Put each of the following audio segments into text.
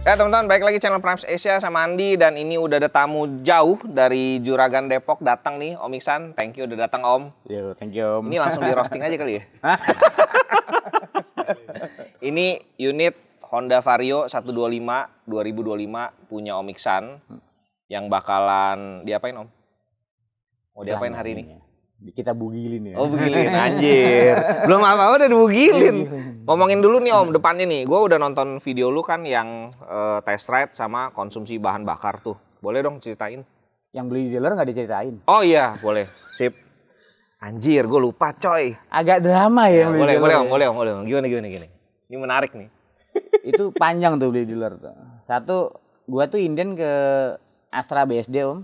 Ya teman-teman, balik lagi channel Prime Asia sama Andi. Dan ini udah ada tamu jauh dari Juragan Depok datang nih, Om Iksan. Thank you udah datang Om. Yo, thank you Om. Ini langsung di roasting aja kali ya. Ini unit Honda Vario 125 2025 punya Om Iksan. Yang bakalan diapain Om? Mau diapain hari ini? Kita bugilin ya. Oh bugilin, anjir. Belum apa-apa udah dibugilin. Ngomongin dulu nih Om, depannya nih. Gue udah nonton video lu kan yang test ride sama konsumsi bahan bakar tuh. Boleh dong ceritain? Yang beli di dealer nggak diceritain? Oh iya, boleh. Sip. Anjir, gue lupa coy. Agak drama ya. Boleh Om. Gimana. Ini menarik nih. Itu panjang tuh beli di dealer tuh. Satu, gua tuh inden ke Astra BSD Om.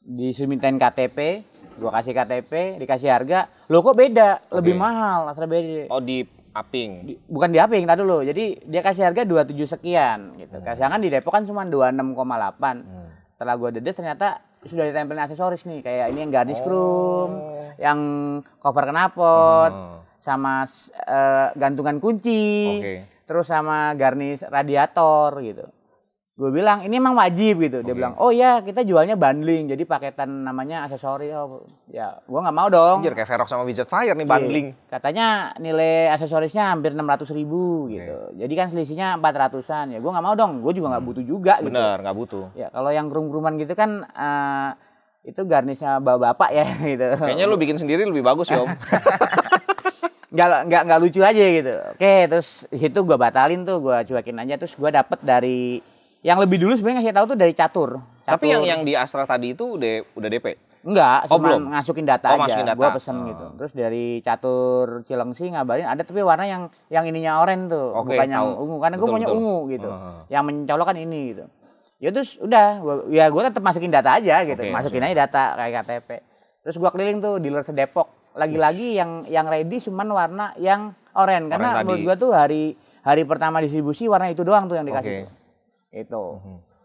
Disumitain KTP. Gua kasih KTP, dikasih harga, lo kok beda, lebih mahal Astra BSD. Oh di Aping? Bukan di Aping, tadi dulu. Jadi dia kasih harga 27 sekian gitu. Sedangkan di Depok kan cuma 26,8. Setelah gua dedes ternyata sudah ditempelin aksesoris nih, kayak ini yang garnish chrome, yang cover knalpot, sama gantungan kunci, terus sama garnish radiator gitu. Gue bilang ini emang wajib gitu. Dia bilang, oh ya kita jualnya bundling, jadi paketan namanya aksesoris. Oh, ya gue nggak mau dong. Anjir, kayak Verox sama Widget Fire nih bundling. Katanya nilai aksesorisnya hampir 600.000 gitu. Jadi kan selisihnya 400-an. Ya gue nggak mau dong. Gue juga nggak butuh juga gitu. Bener, nggak butuh. Ya kalau yang krum-kruman gitu kan itu garnisnya bapak-bapak ya gitu. Kayaknya lu bikin sendiri lebih bagus ya Om. Nggak lucu aja gitu. Oke, terus situ gue batalin tuh, gue cuekin aja. Terus gue dapet dari yang lebih dulu sebenarnya ngasih tahu tuh dari Catur. Tapi yang di Astra tadi itu udah DP? Enggak, cuma belum? Ngasukin data aja. Masukin data. Gua pesen gitu. Terus dari Catur Cilengsi ngabarin ada tapi warna yang ininya oranye tuh, bukan yang ungu. Karena gue maunya ungu gitu. Yang mencolok kan ini gitu. Ya terus udah, gue tetap masukin data aja gitu. Masukin aja data kayak KTP. Terus gua keliling tuh dealer se-Depok. Lagi-lagi yang ready cuman warna yang oranye. Karena menurut gua tuh hari pertama distribusi warna itu doang tuh yang dikasih. Itu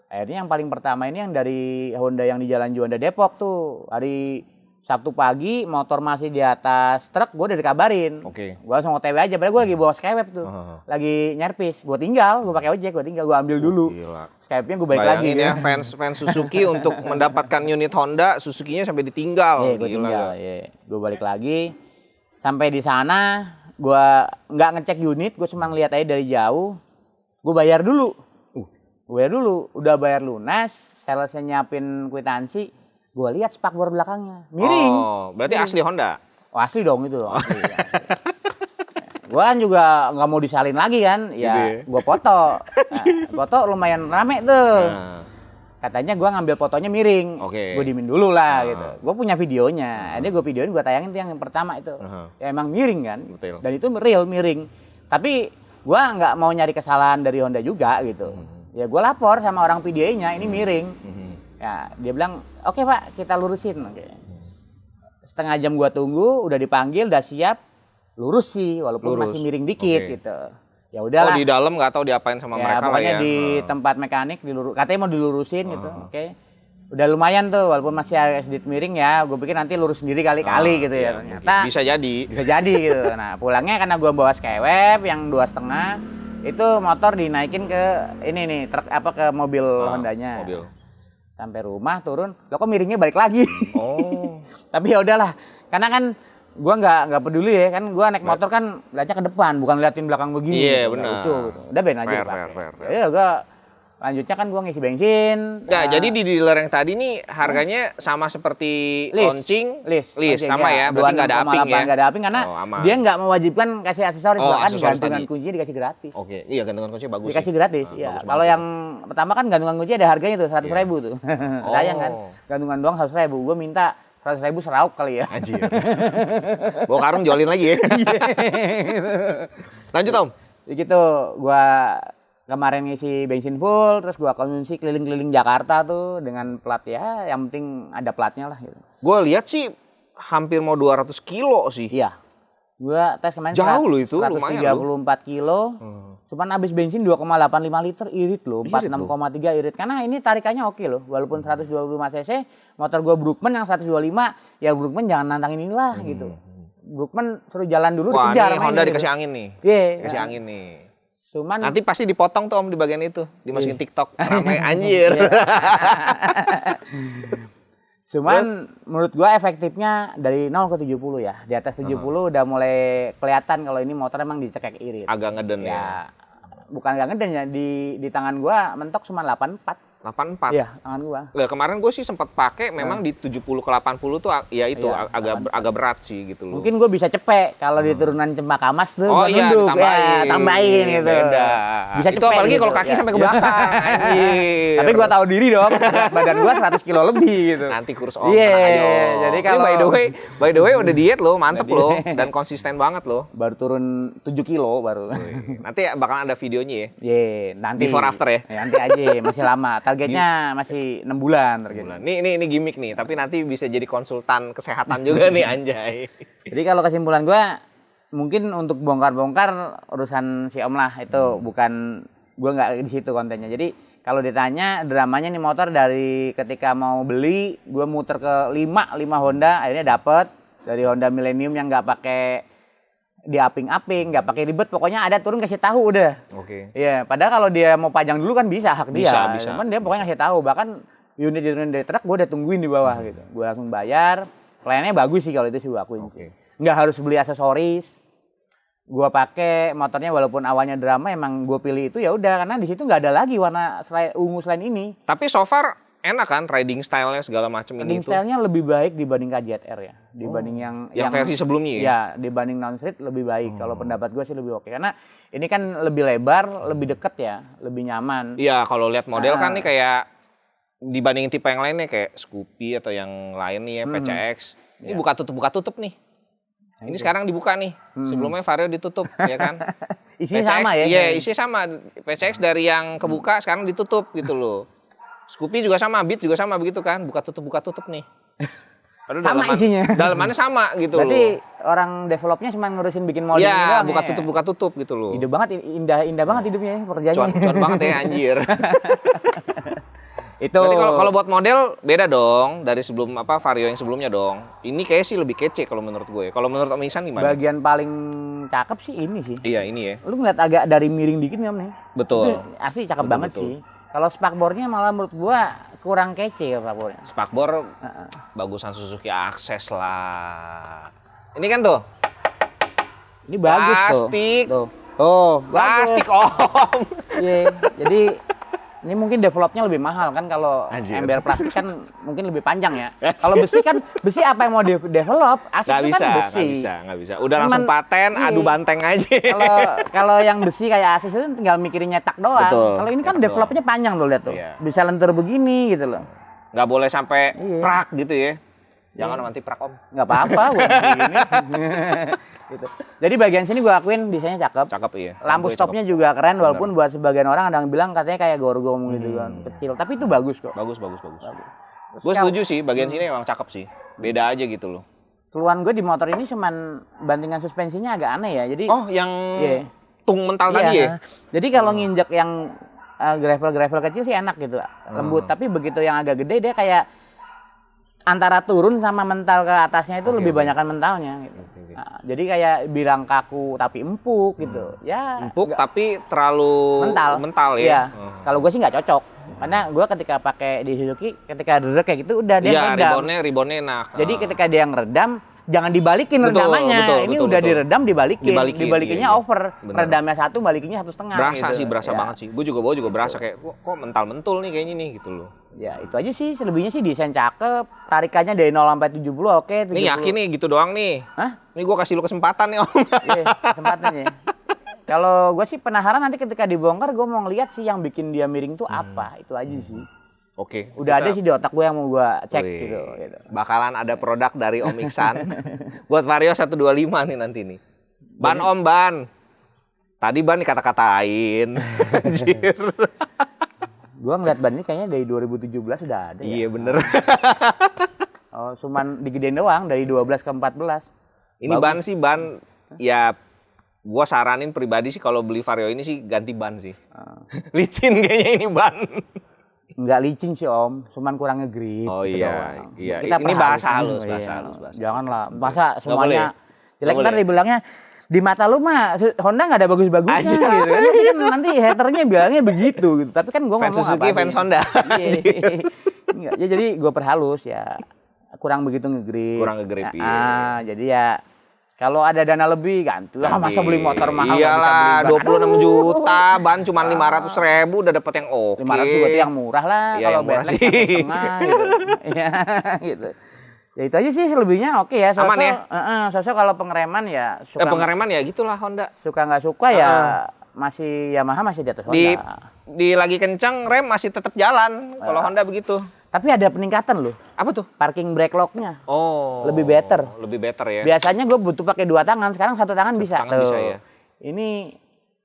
akhirnya yang paling pertama ini yang dari Honda yang di Jalan Juanda Depok tuh, hari Sabtu pagi motor masih di atas truk, gue udah dikabarin. Gue langsung OTW aja, padahal gue lagi bawa Skyweb tuh, lagi nyerpis. Gue tinggal, gue pakai ojek, gue ambil dulu. Skywebnya gue balik lagi. Ya fans Suzuki untuk mendapatkan unit Honda, Suzuki-nya sampai ditinggal. Gue tinggal, gue balik lagi. Sampai di sana, gue nggak ngecek unit, gue cuma ngeliat aja dari jauh. Gue bayar dulu. Udah bayar lunas, salesnya nyiapin kwitansi, gue lihat spakbor belakangnya, miring. Oh, berarti asli Honda? Oh, asli dong itu. Asli. Gue kan juga nggak mau disalin lagi kan, ya gue foto. Foto lumayan rame tuh. Katanya gue ngambil fotonya miring, gue diemin dulu lah gitu. Gue punya videonya, ini gue videoin, gue tayangin tuh yang pertama itu. Ya emang miring kan, dan itu real miring. Tapi gue nggak mau nyari kesalahan dari Honda juga gitu. Ya gue lapor sama orang PDA-nya, ini miring. Ya dia bilang, oke Pak, kita lurusin. Setengah jam gue tunggu, udah dipanggil, udah siap, lurus sih, walaupun masih miring dikit gitu. Ya udahlah. Oh di dalam nggak tahu diapain sama mereka lah ya. Pokoknya di tempat mekanik katanya mau dilurusin gitu. Udah lumayan tuh, walaupun masih agak sedikit miring ya. Gue pikir nanti lurus sendiri kali-kali gitu ya. Ternyata bisa jadi gitu. Nah pulangnya karena gue bawa Skyweb yang 2,5. Itu motor dinaikin ke ini nih truk ke mobil Hondanya. Sampai rumah turun, lo kok miringnya balik lagi. Tapi ya udahlah, karena kan gua nggak peduli ya kan, gua naik motor kan lihatnya ke depan, bukan liatin belakang begini. Iya benar. Gitu. Udah ben aja dipakai. Ya gua lanjutnya kan gua ngisi bensin. Ya, jadi di dealer yang tadi nih harganya sama seperti launching, list sama ya, berarti nggak ada Aping ya? Nggak ada Aping karena dia nggak mewajibkan kasih aksesoris, bahkan gantungan kuncinya dikasih gratis. Iya gantungan kunci bagus. Dikasih gratis, iya. Kalau yang pertama kan gantungan kunci ada harganya tuh 100.000 tuh. Sayang kan, gantungan doang 100.000. Gue minta 100.000 serauk kali ya. Anjir. Bawa karung jualin lagi ya. Lanjut Om. Gitu, gue kemarin ngisi bensin full, terus gua konsumsi keliling-keliling Jakarta tuh dengan plat ya, yang penting ada platnya lah gitu. Gua lihat sih hampir mau 200 kilo sih. Iya. Gua tes kemarin jauh loh itu, lumayan 134 kilo. Cuman habis bensin 2,85 liter, irit loh, 46,3 irit. Karena ini tarikannya oke loh, walaupun 125 cc, motor gua Brookman yang 125, ya Brookman jangan nantangin inilah gitu. Brookman suruh jalan dulu, wah, dikejar. Wah, Honda dikasih angin nih. Iya. Kasih angin nih. Cuman nanti pasti dipotong tuh Om di bagian itu, dimasukin TikTok. Ramai anjir. Cuman menurut gua efektifnya dari 0 ke 70 ya. Di atas 70 udah mulai kelihatan kalau ini motor emang dicekek irit. Agak ngeden ya. Bukan agak ngeden ya, di tangan gua mentok cuma 84. 84. Iya, tangan gua. Nah, kemarin gue sih sempat pakai memang di 70 ke 80 tuh ya itu agak berat sih gitu loh. Mungkin gue bisa cepet kalau di turunan Cempaka Mas tuh oh iya, nunduk, tambahin gitu. Beda. Bisa itu cepet apalagi gitu, kalau kaki sampai ke belakang. Tapi gue tahu diri dong, badan gue 100 kilo lebih gitu. Nanti kurus Om. Jadi kalau by the way udah diet loh, mantep loh dan konsisten banget loh. Baru turun 7 kilo baru. Nanti bakalan ada videonya ya. Nanti before after ya. Nanti aja, masih lama. Targetnya masih 6 bulan targetnya. Ini gimmick nih, tapi nanti bisa jadi konsultan kesehatan juga nih anjay. Jadi kalau kesimpulan gue mungkin untuk bongkar-bongkar urusan si Om lah itu bukan gue nggak di situ kontennya. Jadi kalau ditanya dramanya nih motor dari ketika mau beli gue muter ke 5 Honda akhirnya dapet dari Honda Millennium yang nggak pakai diaping-aping, nggak pakai ribet, pokoknya ada turun kasih tahu udah. Oke. Iya, padahal kalau dia mau pajang dulu kan bisa hak dia. Bisa. Cuman dia pokoknya kasih tahu, bahkan unit dari truk gue udah tungguin di bawah gitu. Gue langsung bayar. Pelayanannya bagus sih kalau itu sih gue akuin. Nggak harus beli aksesoris. Gue pakai motornya walaupun awalnya drama emang gue pilih itu ya udah karena di situ nggak ada lagi warna ungu selain ini. Tapi so far enak kan riding style-nya segala macam ini. Riding style-nya lebih baik dibanding KZR ya. Dibanding yang versi sebelumnya ya? Ya, dibanding non-street lebih baik. Kalau pendapat gue sih lebih oke. Karena ini kan lebih lebar, lebih deket ya, lebih nyaman. Iya, kalau lihat model kan nih kayak dibandingin tipe yang lainnya kayak Scoopy atau yang lain nih ya, PCX. Ini buka tutup nih. Ini sekarang dibuka nih. Sebelumnya Vario ditutup, ya kan? Isinya PCX, sama ya? Iya, isinya sama. PCX dari yang kebuka sekarang ditutup gitu loh. Scoopy juga sama, Beat juga sama begitu kan, buka tutup nih. Padahal sama isinya. Dalamannya sama gitu loh. Berarti orang developnya cuma ngurusin bikin molding doang. Iya, buka tutup gitu loh. Hidup banget, indah banget hidupnya ya, pekerjaannya. Cuan banget ya anjir. Itu. Berarti kalau buat model beda dong dari sebelum Vario yang sebelumnya dong. Ini kayak sih lebih kece kalau menurut gue. Kalau menurut Om Ihsan gimana? Bagian paling cakep sih ini sih. Iya, ini ya. Lu ngeliat agak dari miring dikit nggak nih? Betul. Itu asli cakep banget sih. Kalau spakbornya malah menurut gua kurang kece ya spakbornya. Spakbor bagusan Suzuki Access lah. Ini kan tuh. Ini bagus plastik. tuh. Tuh, plastik Om. Iya, jadi ini mungkin developnya lebih mahal kan kalau ember plastik kan mungkin lebih panjang ya. Kalau besi kan apa yang mau develop? Asli kan besi. Nggak bisa. Udah langsung paten, adu banteng aja. Kalau yang besi kayak Asus itu tinggal mikirin nyetak doang. Kalau ini kan developnya panjang tuh lihat tuh. Iya. Bisa lentur begini gitu loh. Nggak boleh sampai prak gitu ya. Jangan nanti prak Om. Nggak apa-apa gua begini. Gitu. Jadi bagian sini gue akuin desainnya cakep. Cakep iya. Lampu stopnya juga keren walaupun buat sebagian orang ada yang bilang katanya kayak gorgom gitu kan, kecil. Tapi itu bagus kok. Bagus. Gue setuju sih, bagian sini emang cakep sih. Beda aja gitu loh. Keluhan gue di motor ini cuman bantingan suspensinya agak aneh ya. Jadi yang tung mental tadi ya. Jadi kalau nginjek yang gravel kecil sih enak gitu, lembut. Tapi begitu yang agak gede dia kayak antara turun sama mental ke atasnya itu lebih banyakan mentalnya gitu. Nah, jadi kayak bilang kaku tapi empuk gitu. Ya empuk tapi terlalu mental ya. Iya. Kalau gue sih nggak cocok. Karena gue ketika pakai di Suzuki ketika redek kayak gitu udah dia redam. Ribonnya enak. Jadi ketika dia ngeredam jangan dibalikin redamannya. Ini udah diredam dibalikinnya over. Redamnya 1, balikinnya 1,5. Berasa gitu. Berasa banget sih. Gue juga berasa kayak kok mental-mentul nih kayaknya nih gitu loh. Ya itu aja sih, selebihnya sih desain cakep, tarikannya dari 0 sampai 70 oke. 70. Nih yakin nih gitu doang nih. Hah? Nih gue kasih lu kesempatan nih Om. Iya, kesempatannya. Kalau gue sih penasaran nanti ketika dibongkar gue mau ngeliat sih yang bikin dia miring tuh apa, itu aja sih. Oke. Udah ada sih di otak gue yang mau gue cek gitu. Bakalan ada produk dari Om Ihsan buat Vario 125 nih nanti nih. Ban Om, ban. Tadi ban dikata-katain. Anjir. Gua ngeliat ban ini kayaknya dari 2017 sudah ada. Iya bener. Oh, cuman digedein doang dari 12 ke 14. Ini bagus. Ban sih ban ya gua saranin pribadi sih kalau beli Vario ini sih ganti ban sih. Licin kayaknya ini ban. Enggak licin sih Om, cuman kurang nge-grip. Oh gitu iya, doang. iya. Ini bahasa halus. Janganlah, masa semuanya jelek ntar dibilangnya di mata lu mah Honda nggak ada bagus-bagusnya gitu kan. Tapi kan nanti haternya bilangnya begitu gitu. Tapi kan gue ngomong Suzuki, fans Honda. Iya. Ya, jadi gue perhalus ya. Kurang begitu ngegrip. Kurang ngegrip, iya. Jadi ya kalau ada dana lebih ganti lah, masa beli motor mahal. Iyalah, 26 juta, ban cuma 500.000 udah dapet yang oke. 500 berarti yang murah lah, ya, kalau Bentley 1,5 gitu. Iya, gitu. Ya itu aja sih selebihnya oke ya. Aman ya? Sosok kalau pengereman ya suka. Pengereman ya gitulah Honda. Suka nggak suka ya masih Yamaha masih di atas Honda. Di lagi kencang rem masih tetap jalan kalau Honda begitu. Tapi ada peningkatan loh. Apa tuh? Parking brake lock-nya. Oh. Lebih better. Lebih better ya. Biasanya gue butuh pakai 2 tangan, sekarang 1 tangan bisa. Tangan bisa ya. Ini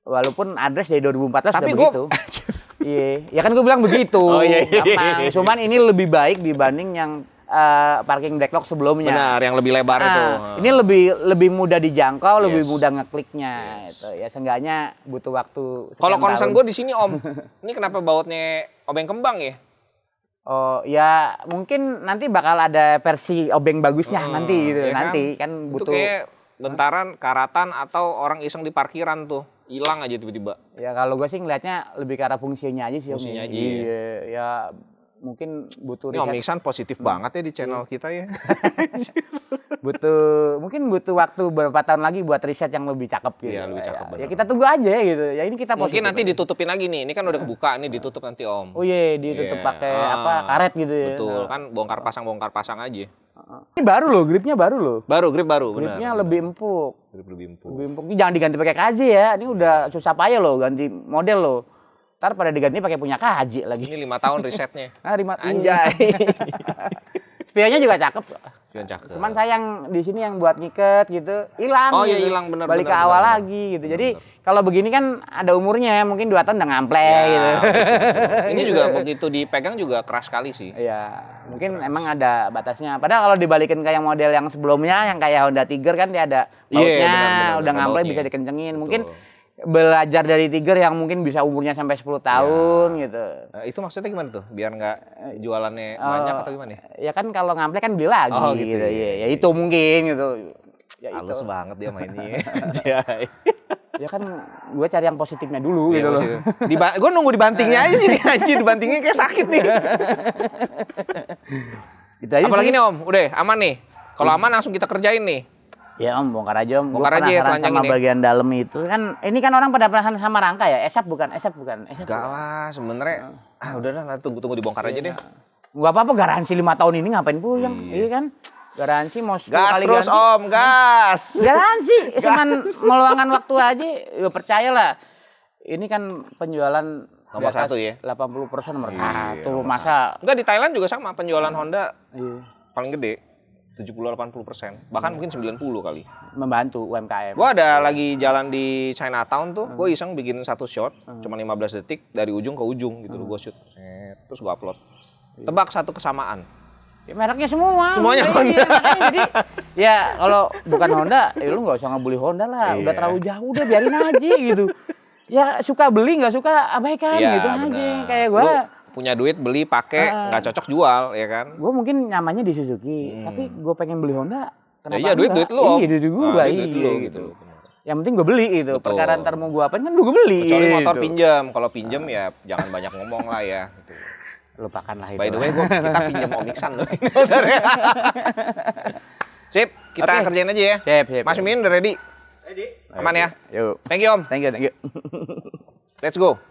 walaupun address dari 2014 tapi udah begitu. Iya, ya kan gue bilang begitu. Oh, iya. Cuman ini lebih baik dibanding yang parking brake lock sebelumnya. Benar, yang lebih lebar itu. Ini lebih mudah dijangkau, lebih mudah ngekliknya. Itu ya seenggaknya butuh waktu. Kalau concern gue di sini Om, ini kenapa bautnya obeng kembang ya? Oh ya mungkin nanti bakal ada versi obeng bagusnya nanti gitu. Ya nanti kan butuh. Itu kayak bentaran, karatan atau orang iseng di parkiran tuh. Hilang aja tiba-tiba. Ya kalau gue sih ngelihatnya lebih ke arah fungsinya aja sih. Fungsinya aja. Iya, ya mungkin butuh riset. Ini Om Iksan positif banget ya di channel kita ya. Mungkin butuh waktu beberapa tahun lagi buat riset yang lebih cakep gitu. Iya, lebih cakep. Ya kita tunggu aja gitu. Ya ini kita mungkin nanti ditutupin lagi nih. Ini kan udah kebuka, ini ditutup nanti Om. Oh iya, ditutup pakai karet gitu ya. Betul, kan bongkar pasang aja. Ini baru loh, gripnya baru loh. Grip baru, benar. Gripnya lebih empuk. Grip lebih empuk. Ini jangan diganti pakai KJ ya. Ini udah susah payah loh ganti model loh. Ntar pada diganti pakai punya KJ lagi. Ini 5 tahun risetnya. Anjay. Spionnya juga cakep. Cuman sayang di sini yang buat ngiket gitu hilang. Oh gitu. iya hilang benar. Balik ke awal lagi gitu. Jadi kalau begini kan ada umurnya, mungkin 2 tahun udah ngample gitu. Ini juga begitu dipegang juga keras sekali sih. Iya, mungkin emang ada batasnya. Padahal kalau dibalikin kayak model yang sebelumnya, yang kayak Honda Tiger kan dia ada bautnya, udah ngample bisa dikencengin. Mungkin belajar dari Tiger yang mungkin bisa umurnya sampai 10 tahun gitu. Itu maksudnya gimana tuh? Biar nggak jualannya banyak atau gimana? Ya kan kalau ngample kan beli lagi gitu. Ya itu mungkin gitu. Ya halus banget dia mainnya. Ya kan gue cari yang positifnya dulu gitu loh. Gue nunggu dibantingnya aja sih nih anjir, dibantingnya kayak sakit nih. Gitu aja. Apalagi nih Om, udah aman nih. Kalau aman langsung kita kerjain nih. Ya Om, bongkar aja Om. Bongkar aja ya, sama bagian dalam itu kan. Ini kan orang pada penasaran sama rangka ya. Esap bukan. Enggak lah, sebenarnya. Udah tunggu dibongkar aja deh. Enggak apa-apa, garansi 5 tahun ini ngapain puyeng, iya kan? Garansi mau 10 gas kali terus ganti. Om, gas. Garansi, cuman meluangkan waktu aja. Ya percayalah. Ini kan penjualan nomor 1 ya. 80% nomor 1. Masa enggak di Thailand juga sama penjualan Honda. Paling gede. 70-80%, bahkan mungkin 90 kali. Membantu UMKM. Gua ada lagi jalan di Chinatown tuh, gue iseng bikin satu shot, cuma 15 detik dari ujung ke ujung gitu loh, gue shoot. Terus gue upload. Tebak satu kesamaan. Ya, mereknya semua. Semuanya Honda. Jadi ya kalau bukan Honda, ya lu nggak usah ngebeli Honda lah. Udah terlalu jauh, udah biarin aja gitu. Ya suka beli, nggak suka abaikan gitu aja. Kayak gue punya duit beli pakai nggak cocok jual ya kan. Gue mungkin nyamannya di Suzuki, tapi gue pengen beli Honda. Kenapa? Iya duit lu. Iya duit gue. Iya gitu. Yang penting gue beli gitu. Betul. Perkara ntar mau gue apain kan gue beli. Kecuali motor pinjam. Kalau pinjam ya jangan banyak ngomong lah ya. Gitu. Lupakan lah itu. By the way kita pinjam Om Iksan loh. Sip, kita kerjain aja ya. Sip. Mas Mimin udah ready? Ready. Aman ya? Yuk. Thank you Om. Thank you. Let's go.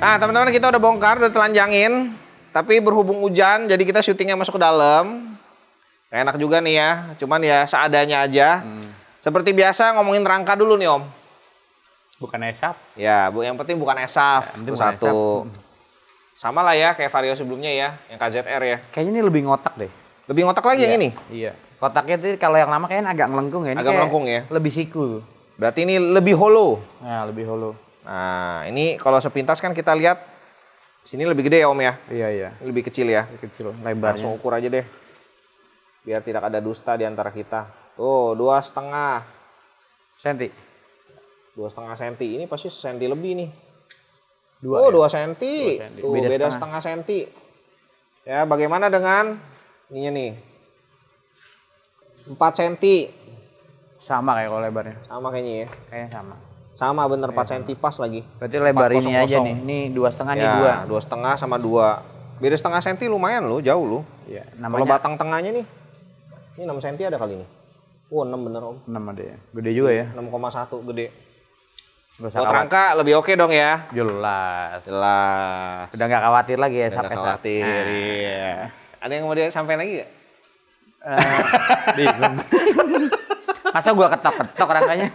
Nah, teman-teman kita udah bongkar, udah telanjangin. Tapi berhubung hujan, jadi kita syutingnya masuk ke dalam. Enak juga nih ya, cuman ya seadanya aja. Seperti biasa ngomongin rangka dulu nih Om. Bukan esap. Ya, Bu, yang penting bukan esaf. Ya, Satu. Sama lah ya kayak Vario sebelumnya ya, yang KZR ya. Kayaknya ini lebih ngotak deh. Lebih ngotak lagi yang ini? Iya. Kotaknya tuh kalau yang lama kayaknya agak melengkung ya. Ini agak melengkung ya. Lebih siku. Berarti ini lebih hollow. Nah, lebih hollow. Nah, ini kalau sepintas kan kita lihat sini lebih gede ya Om ya. Iya. Ini lebih kecil ya. Lebih kecil, lebarnya. Langsung ukur aja deh. Biar tidak ada dusta di antara kita. Tuh, 2,5 senti. 2,5 senti. Ini pasti senti lebih nih. 2 senti. 2 senti. Tuh, beda setengah senti. Ya, bagaimana dengan ininya nih? 4 senti. Sama kayak kalau lebarnya. Sama kayaknya ya. Kayaknya sama. Sama bener 4 senti pas lagi. Berarti lebar 4,00. ini aja nih. Ini 2,5 nih Ya, 2. 2,5 sama 2. Beda setengah senti lumayan loh, jauh loh. Iya, Kalau namanya batang tengahnya nih. Ini 6 senti ada kali ini. 6 bener Om. 6 ada ya. Gede juga ya. 6,1 gede. Gak usah Buat rangka lebih oke dong ya. Jelas. Jelas. Udah nggak khawatir lagi ya. Nggak khawatir. Iya. Ada yang mau dia sampein lagi gak? Bingung. Masa gua ketok-ketok rangkanya?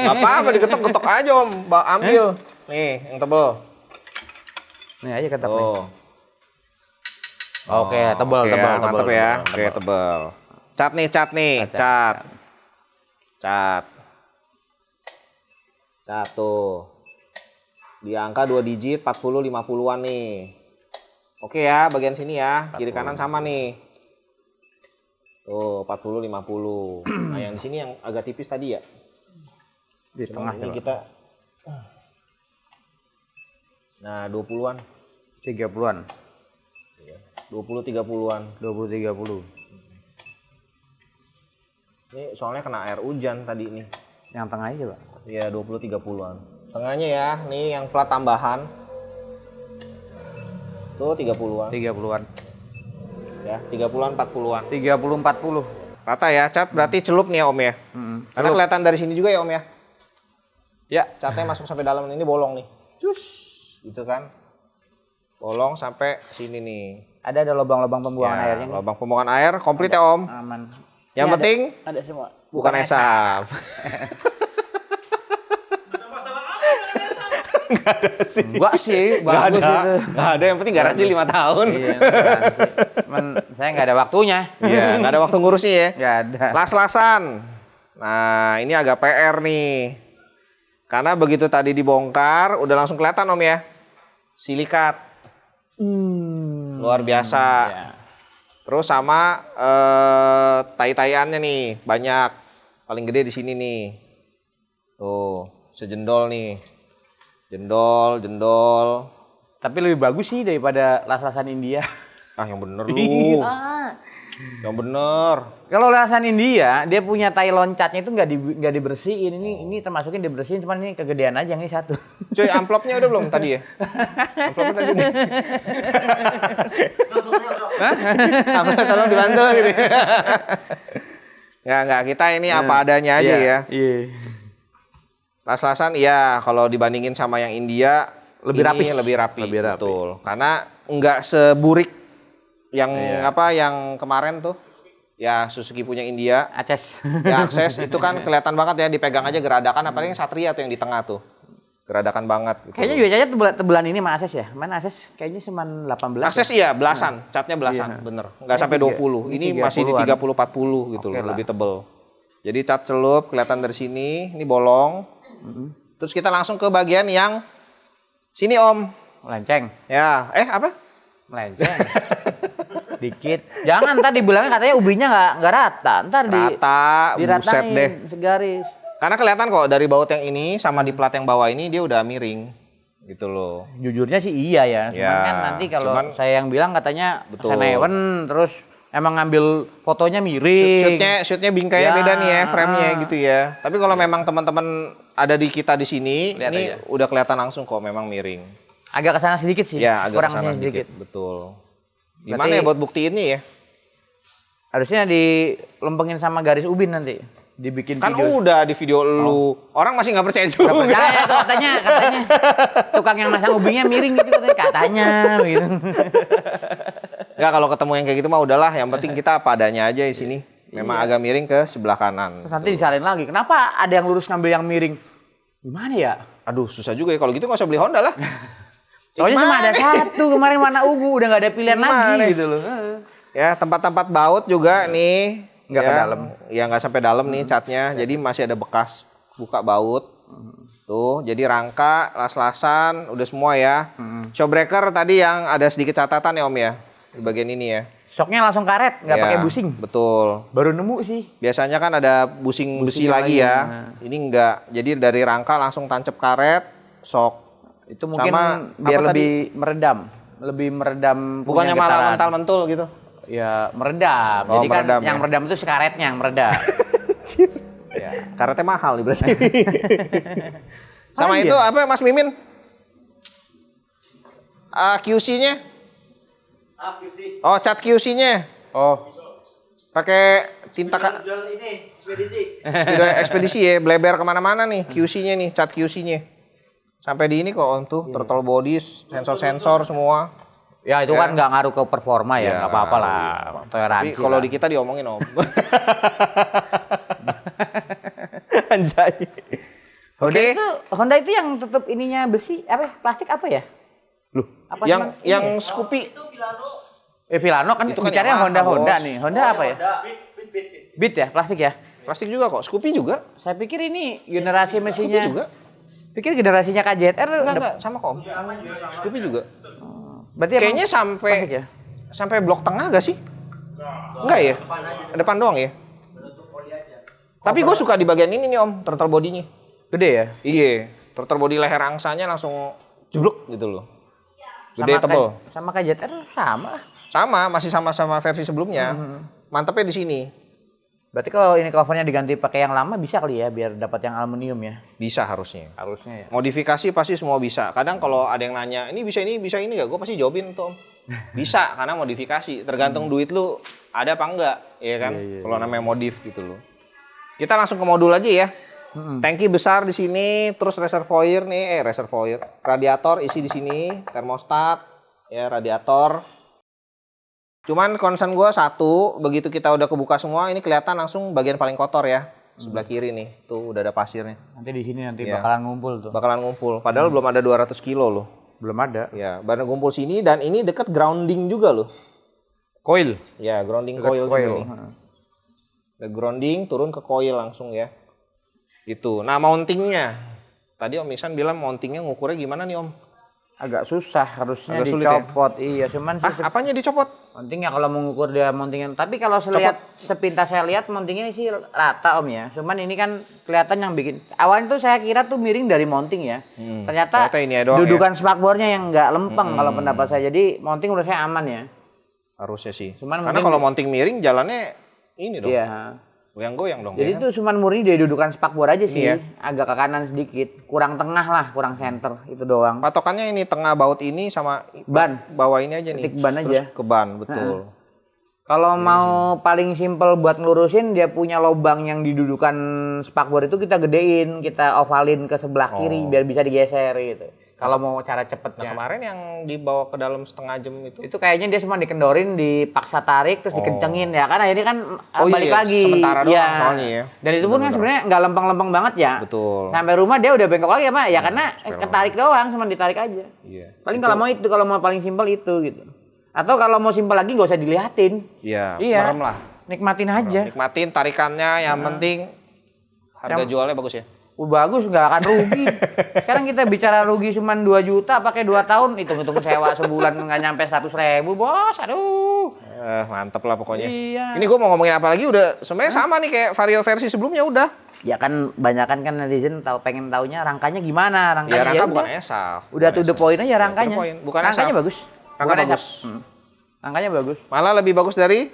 Gak apa-apa, diketok-ketok aja Om. Ambil. Nih, yang tebel. Nih aja ketok nih. Tuh. Oke, tebel. Mantap ya. Oke, tebel. Cat nih. Cat tuh. Di angka 2 digit 40 50-an nih. Oke ya, bagian sini ya. Kiri kanan sama nih. Tuh, 40 50. Nah, yang di sini yang agak tipis tadi ya. Di Cuma tengah ini coba. kita Nah, 20-an. 30-an. 20 30-an. 20 30. Ini soalnya kena air hujan tadi nih. Yang tengah aja, Pak. Iya, 20 30-an. Tengahnya ya, nih yang plat tambahan. Tuh 30-an. 30-an. Ya, 30-an 40-an. 30 40. Rata ya, cat berarti celup nih ya Om ya. Karena kelihatan dari sini juga ya Om ya. Ya. Catnya masuk sampai dalam ini bolong nih. Cus, gitu kan. Bolong sampai sini nih. Ada lubang-lubang pembuangan airnya nih. Lubang pembuangan air komplit ya Om. Aman. Yang Ini penting ada semua. bukan esap. Enggak sih, bagus itu. Nggak ada, yang penting garansi 5 tahun. Iya, garansi. Cuman saya nggak ada waktunya. Iya, nggak ada waktu ngurusnya ya. Nggak ada. Las-lasan. Nah, ini agak PR nih. Karena begitu tadi dibongkar, udah langsung kelihatan Om ya. Silikat. Luar biasa. Ya. Terus sama tai-taiannya nih, banyak. Paling gede di sini nih. Tuh, sejendol nih. Jendol. Tapi lebih bagus sih daripada las-lasan India. Ah, yang bener lu. Yang bener. Kalau las-lasan India, dia punya tai loncatnya itu nggak dibersihin. Ini termasukin dibersihin, cuman ini kegedean aja ini satu. Cuy, amplopnya udah belum tadi ya? Amplopnya tadi nih. Amplopnya tolong dibantu gitu. Nggak, kita ini apa adanya aja ya. Iya. Las-lasan iya, kalau dibandingin sama yang India Lebih rapi. Lebih rapi. Lebih rapi. Betul. Karena nggak seburik yang yang kemarin tuh. Ya Suzuki punya India. Aces. Ya Akses itu kan kelihatan banget ya, dipegang aja geradakan, apalagi yang Satria tuh yang di tengah tuh. Geradakan banget gitu. Kayaknya juga aja tebelan ini sama Aces ya. Mana Aces kayaknya cuma 18. Akses iya belasan, catnya belasan, bener. Nggak sampai 20. Ini masih di 30 40 gitu loh, lebih tebel. Jadi cat celup kelihatan dari sini, ini bolong. Terus kita langsung ke bagian yang sini Om. Melenceng. Ya, apa? Melenceng. Dikit. Jangan ntar dibilangnya katanya ubinya nggak rata. Ntar buset deh. Segaris. Karena kelihatan kok dari baut yang ini sama di plat yang bawah ini dia udah miring. Gitu loh. Jujurnya sih iya ya. Cuman kan nanti kalau saya yang bilang katanya senewen terus emang ngambil fotonya miring. Shootnya bingkainya beda nih ya, frame-nya gitu ya. Tapi kalau memang teman-teman ada di kita di sini, lihat ini aja. Udah kelihatan langsung kok memang miring. Agak kesana sedikit sih. Ya, agak kurang kesana sedikit. Betul. Gimana berarti, ya buat buktiinnya ya? Harusnya dilempengin sama garis ubin nanti. dibikin kan video. udah di video lu. Orang masih nggak percaya juga. Nggak percaya tuh katanya. Tukang yang masang ubingnya miring gitu katanya gitu. Enggak, kalau ketemu yang kayak gitu mah udahlah, yang penting kita apa adanya aja di sini. Memang agak miring ke sebelah kanan. Terus nanti disalahin lagi. Kenapa ada yang lurus ngambil yang miring? Gimana ya? Aduh, susah juga ya. Kalau gitu nggak usah beli Honda lah. Soalnya cuma ada satu kemarin warna ungu, udah nggak ada pilihan lagi gitu loh. Ya, tempat-tempat baut juga nih. Nggak ya, ke dalam. Ya nggak sampai dalam nih catnya. Jadi masih ada bekas buka baut. Tuh, jadi rangka, las-lasan, udah semua ya. Showbreaker tadi yang ada sedikit catatan ya Om ya. Di bagian ini ya. Shocknya langsung karet, nggak pakai busing. Betul. Baru nemu sih. Biasanya kan ada busing besi lagi ya. Nah. Ini enggak. Jadi dari rangka langsung tancap karet, shock. Itu mungkin sama, biar lebih meredam. Lebih meredam. Bukannya malah mental-mentul gitu? Ya meredam. Jadi kan meredam, yang meredam itu si karetnya yang meredam. Ya. Karetnya mahal nih berarti. Sama itu apa Mas Mimin? QC-nya? QC. Oh, cat QC-nya. Oh. Pakai tinta ini ekspedisi. Ekspedisi ya, bleber kemana-mana nih QC-nya nih, cat QC-nya. Sampai di ini kok Om tuh, throttle bodies, sensor-sensor semua. Ya itu kan nggak ngaruh ke performa ya, nggak apa-apa lah. Toleransi. Tapi kalau di kita diomongin Om. Anjay. Honda itu yang tetap ininya besi, plastik apa ya? Loh, apa yang Scoopy itu Vilano. Vilano kan itu bicaranya Honda nih. Honda apa ya? Beat ya, plastik ya? Plastik juga kok. Scoopy juga. Saya pikir ini generasi mesinnya. Scoopy juga. Pikir generasinya KZR enggak sama kok. Scoopy juga. Berarti kayaknya sampai blok tengah gak sih? Enggak ya? Depan doang ya? Tapi gue suka di bagian ini nih Om, throttle body-nya. Gede ya? Iya, throttle body leher angsanya langsung jeblok gitu loh. Gede tebel. Sama KZR sama lah. Sama, masih sama-sama versi sebelumnya. Mantepnya di sini. Berarti kalau ini covernya diganti pakai yang lama bisa kali ya biar dapat yang aluminium ya? Bisa harusnya. Harusnya ya. Modifikasi pasti semua bisa. Kadang kalau ada yang nanya, ini bisa ini enggak? Gue pasti jawabin tuh Om. Bisa karena modifikasi. Tergantung duit lu ada apa enggak, ya kan? Kalau namanya modif gitu loh. Kita langsung ke modul aja ya. Tangki besar di sini, terus reservoir nih, radiator isi di sini, termostat, ya radiator. Cuman concern gue satu, begitu kita udah kebuka semua, ini kelihatan langsung bagian paling kotor ya. Sebelah kiri nih, tuh udah ada pasirnya. Nanti di sini bakalan ngumpul tuh. Bakalan ngumpul, padahal belum ada 200 kilo loh. Belum ada. Ya, baru ngumpul sini dan ini deket grounding juga loh. Coil. Ya, grounding coil. Ada grounding turun ke coil langsung ya. Itu. Nah, mountingnya. Tadi Om Iksan bilang mountingnya ngukurnya gimana nih Om? Agak susah, harusnya agak dicopot. Ya? Iya, cuman apanya dicopot? Mountingnya kalau mengukur dia mountingnya. Tapi kalau sepintas saya lihat mountingnya sih rata Om ya. Cuman ini kan kelihatan yang bikin. Awalnya tuh saya kira tuh miring dari mounting ya. Ternyata ini dudukan spakbornya yang nggak lempeng kalau pendapat saya. Jadi mounting udah saya aman ya. Harusnya sih. Cuman karena kalau mounting miring jalannya ini dong. Iya. Goyang-goyang dong. Jadi itu cuma murni dari dudukan spakbor aja sih. Iya. Agak ke kanan sedikit, kurang tengah lah, kurang center itu doang. Patokannya ini tengah baut ini sama ban. Bawah ini aja nih. Titik ban terus aja. Ke ban, betul. Kalau mau paling simpel buat ngelurusin, dia punya lubang yang didudukan spakbor itu kita gedein, kita ovalin ke sebelah kiri biar bisa digeser gitu. Kalau mau cara cepetnya. Nah, kemarin yang dibawa ke dalam setengah jam itu kayaknya dia cuma dikendorin, dipaksa tarik terus dikencengin ya kan akhirnya kan balik lagi. Sementara doang soalnya ya. Dan itu pun kan sebenarnya nggak lempeng-lempeng banget ya. Betul. Sampai rumah dia udah bengkok lagi ya Pak ya karena ketarik doang, cuma ditarik aja. Iya. Paling kalau mau paling simpel itu gitu. Atau kalau mau simpel lagi nggak usah dilihatin. Iya. Merem lah. Nikmatin aja. Nikmatin tarikannya, yang penting harga jualnya bagus ya. Bagus, nggak akan rugi. Sekarang kita bicara rugi cuma 2 juta pakai 2 tahun, hitung-hitung sewa sebulan nggak nyampe 100.000 bos, aduh. Mantep lah pokoknya. Iya. Ini gue mau ngomongin apa lagi udah sebenarnya sama nih kayak Vario versi sebelumnya udah. Ya kan banyakan kan netizen pengen taunya rangkanya gimana, rangkanya. Ya rangka bukan ESAF. Udah to the point aja rangkanya. Bukan rangkanya ESAF. bagus. Rangka bagus. Rangkanya bagus. Malah lebih bagus dari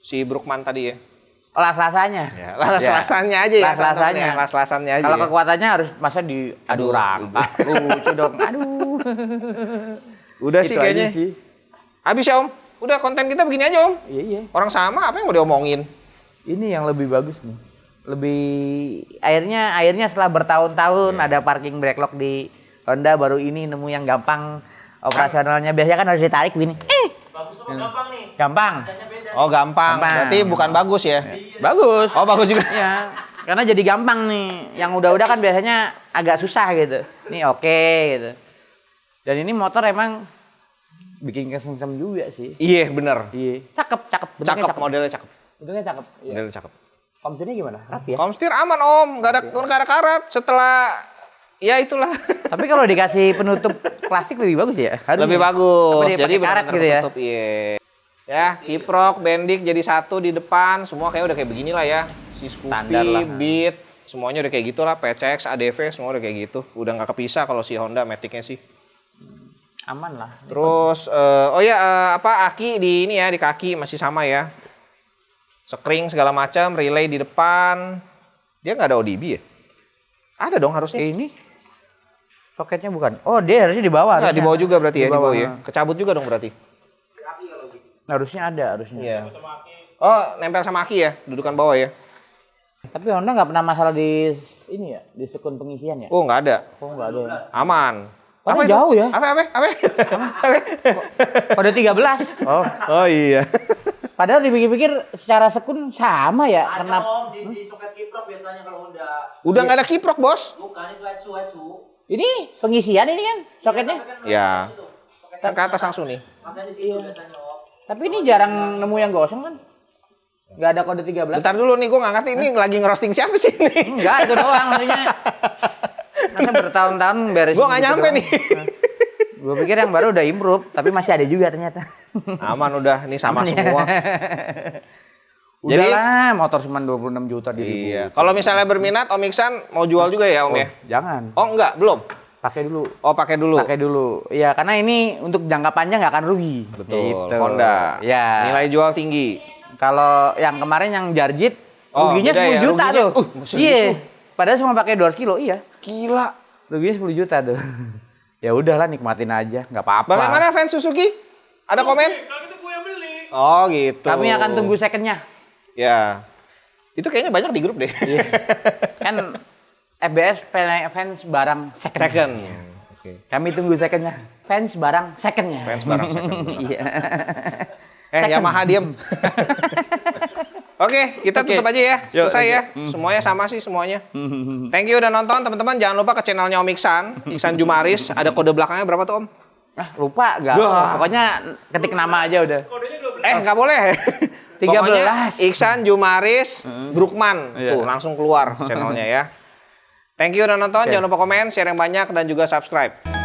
si Brookman tadi ya. Las-lasannya. Ya, las-lasannya aja ya. Las-lasannya aja. Kalau kekuatannya harus masa di rangka. Lucu dong. Aduh. Udah sih kayaknya. Habis ya Om. Udah konten kita begini aja Om. Iya. Orang sama apa yang mau diomongin? Ini yang lebih bagus nih. akhirnya setelah bertahun-tahun ada parking backlog di Honda, baru ini nemu yang gampang operasionalnya. Biasanya kan harus ditarik begini. Bagus sama gampang nih. Gampang. Oh, gampang. Berarti bukan bagus ya? Bagus. Oh, bagus juga. Ya. Karena jadi gampang nih. Yang udah-udah kan biasanya agak susah gitu. Nih oke gitu. Dan ini motor emang bikin kesengsem juga sih. Iya, bener. Iya. Cakep. Cakep, modelnya cakep. Bentuknya cakep. Iya. Modelnya cakep. Komstirnya gimana? Rapi ya? Komstir aman om, nggak ada karat. Setelah ya itulah. Tapi kalau dikasih penutup plastik lebih bagus ya? Harusnya. Lebih bagus. Jadi karet benar-benar gitu ya? tertutup. Iya. Ya, kiprok, bendik jadi satu di depan, semua kayak udah kayak beginilah ya. Si Scoopy, Beat, semuanya udah kayak gitulah. PCX, ADV, semua udah kayak gitu. Udah nggak kepisah kalau si Honda Matic-nya sih. Aman lah. Terus, aki di ini ya, di kaki masih sama ya. Sekring segala macam, relay di depan. Dia nggak ada ODB ya? Ada dong harusnya. Ini soketnya bukan? Oh, dia harusnya di bawah. Nah, di bawah juga berarti ya, di bawah ya. Kecabut juga dong berarti. Harusnya ada, harusnya. Iya. Oh, nempel sama aki ya, dudukan bawah ya. Tapi Honda nggak pernah masalah di ini ya, di sekun pengisian ya? Oh, nggak ada. Oh, nggak ada. Aman. Apa jauh ya? Apa? Kode 13. Oh. Oh iya. Padahal dipikir-pikir secara sekun sama ya. Ada Karena om, di soket kiprok biasanya kalau Honda. Udah nggak ada kiprok, Bos. Bukan, itu headsu. ini pengisian ini kan soketnya. Ya. Kan ke atas langsung nih. Masanya di situ biasanya om. Tapi ini jarang nemu yang gosong kan? Nggak ada kode 13. Bentar dulu nih, gue nggak ngerti ini lagi ngerosting siapa sih ini? Enggak, itu doang maksudnya. Masa bertahun-tahun beres. Gue nggak nyampe nih. Gue pikir yang baru udah improve, tapi masih ada juga ternyata. Aman udah, ini sama Aman ya. semua. Jadi lah, motor cuma 26 juta di Iya. Kalau misalnya berminat, Om Iksan mau jual juga ya, Om ya? Jangan. Oh enggak, belum. Pakai dulu. Oh, pakai dulu. Pakai dulu. Iya, karena ini untuk jangka panjang nggak akan rugi. Betul. Gitu. Honda. Ya. Nilai jual tinggi. Kalau yang kemarin yang Jarjit, ruginya beda 10 ya, juta ruginya. tuh. Iya. Padahal cuma pakai 200 kilo, iya. Gila. Ruginya 10 juta tuh. Ya udahlah, nikmatin aja, nggak apa-apa. Bagaimana fans Suzuki? Ada komen? Kalau gitu gue yang beli. Oh gitu. Kami akan tunggu secondnya. Ya. Itu kayaknya banyak di grup deh. Iya. Kan FBS fans barang second. Second. Oke. Kami tunggu secondnya. Fans barang secondnya. Fans barang second. Iya. Second. Yamaha diem. Oke, kita tutup aja ya. Selesai ya. Semuanya sama sih semuanya. Thank you udah nonton teman-teman. Jangan lupa ke channelnya Om Iksan. Iksan Jumaris. Ada kode belakangnya berapa tuh Om? Ah, lupa gak? Pokoknya ketik nama aja udah. Kodenya 12. Nggak boleh. 13. Pokoknya Iksan Jumaris Brookman. Iya. Tuh langsung keluar channelnya ya. Thank you udah nonton. Jangan lupa komen, share yang banyak, dan juga subscribe.